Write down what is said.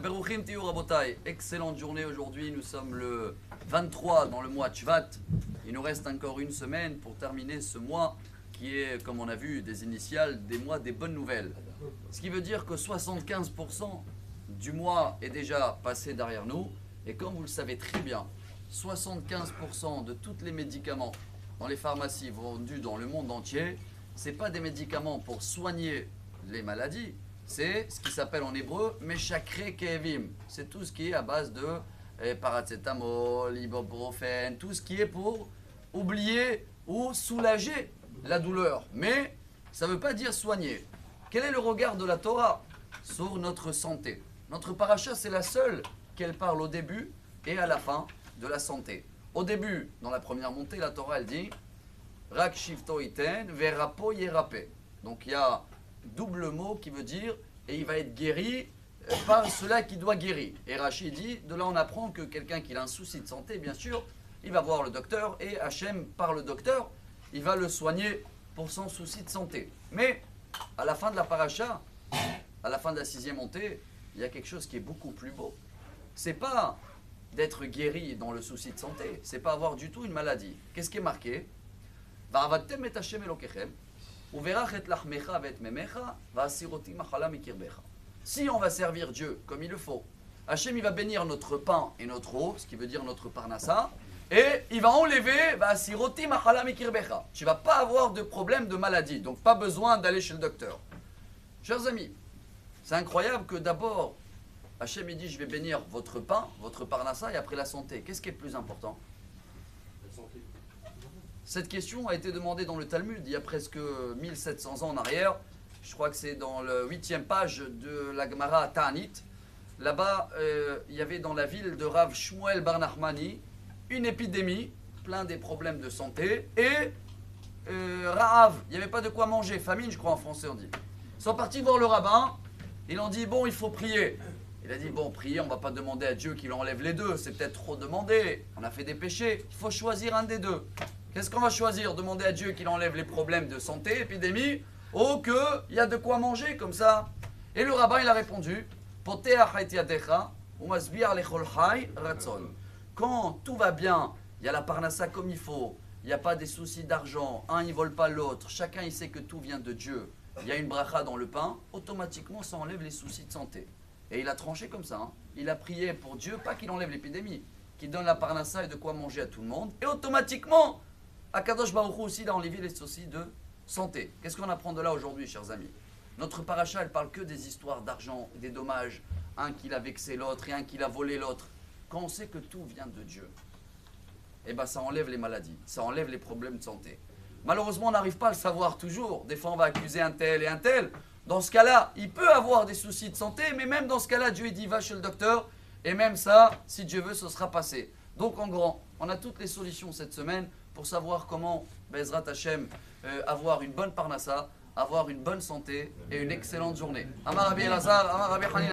Beruchim Tiyu Rabotai, excellente journée aujourd'hui, nous sommes le 23 dans le mois de Shvat. Il nous reste encore une semaine pour terminer ce mois qui est, comme on a vu, des initiales, des mois des bonnes nouvelles. Ce qui veut dire que 75% du mois est déjà passé derrière nous. Et comme vous le savez très bien, 75% de tous les médicaments dans les pharmacies vendus dans le monde entier, ce n'est pas des médicaments pour soigner les maladies, c'est ce qui s'appelle en hébreu Meshakre Kevim. C'est tout ce qui est à base de paracétamol, ibuprofène, tout ce qui est pour oublier ou soulager la douleur. Mais ça ne veut pas dire soigner. Quel est le regard de la Torah sur notre santé? Notre paracha, c'est la seule qu'elle parle au début et à la fin de la santé. Au début, dans la première montée, la Torah, elle dit Rak shivto iten verapo yerape. Donc il y a double mot qui veut dire et il va être guéri par cela qui doit guérir. Et Rachid dit, de là on apprend que quelqu'un qui a un souci de santé, bien sûr, il va voir le docteur et Hachem, par le docteur, il va le soigner pour son souci de santé. Mais à la fin de la paracha, à la fin de la 6e montée, il y a quelque chose qui est beaucoup plus beau. C'est pas d'être guéri dans le souci de santé, c'est pas avoir du tout une maladie. Qu'est-ce qui est marqué? Va'avadtem et Hashem Elokechem, uverach et lachmecha ve'et memecha, va'asiroti machala mikirbecha. Si on va servir Dieu comme il le faut, Hachem il va bénir notre pain et notre eau, ce qui veut dire notre parnassa, et il va enlever va'asiroti machala mikirbecha. Tu vas pas avoir de problème de maladie, donc pas besoin d'aller chez le docteur. Chers amis, c'est incroyable que d'abord Hachem il dit je vais bénir votre pain, votre parnassa et après la santé. Qu'est-ce qui est le plus important? Cette question a été demandée dans le Talmud il y a presque 1700 ans en arrière. Je crois que c'est dans la 8e page de la Gemara Ta'anit. Là-bas, il y avait dans la ville de Rav Shmuel Bar Nachmani une épidémie, plein des problèmes de santé, et Ra'av, il n'y avait pas de quoi manger, famine je crois en français on dit. Ils sont partis voir le rabbin, ils ont dit bon il faut prier. Il a dit bon prier, on ne va pas demander à Dieu qu'il enlève les deux, c'est peut-être trop demandé, on a fait des péchés, il faut choisir un des deux. Qu'est-ce qu'on va choisir? Demander à Dieu qu'il enlève les problèmes de santé, épidémie, ou qu'il y a de quoi manger comme ça? Et le rabbin il a répondu quand tout va bien, il y a la parnassa comme il faut, il n'y a pas des soucis d'argent, un il ne vole pas l'autre, chacun il sait que tout vient de Dieu, il y a une bracha dans le pain, automatiquement ça enlève les soucis de santé. Et il a tranché comme ça, hein. Il a prié pour Dieu, pas qu'il enlève l'épidémie, qu'il donne la parnassa et de quoi manger à tout le monde, et automatiquement Akadosh Baruch Hu aussi il a enlevé les soucis de santé. Qu'est-ce qu'on apprend de là aujourd'hui, chers amis? Notre paracha, elle parle que des histoires d'argent, des dommages, un qui l'a vexé l'autre et un qui l'a volé l'autre. Quand on sait que tout vient de Dieu, eh ben ça enlève les maladies, ça enlève les problèmes de santé. Malheureusement, on n'arrive pas à le savoir toujours. Des fois, on va accuser un tel et un tel. Dans ce cas-là, il peut avoir des soucis de santé, mais même dans ce cas-là, Dieu dit va chez le docteur, et même ça, si Dieu veut, ce sera passé. Donc en grand, on a toutes les solutions cette semaine pour savoir comment, Bezrat Hashem, avoir une bonne parnassa, avoir une bonne santé et une excellente journée. Amar Rabbi Elazar, Amar Rabbi Hanina.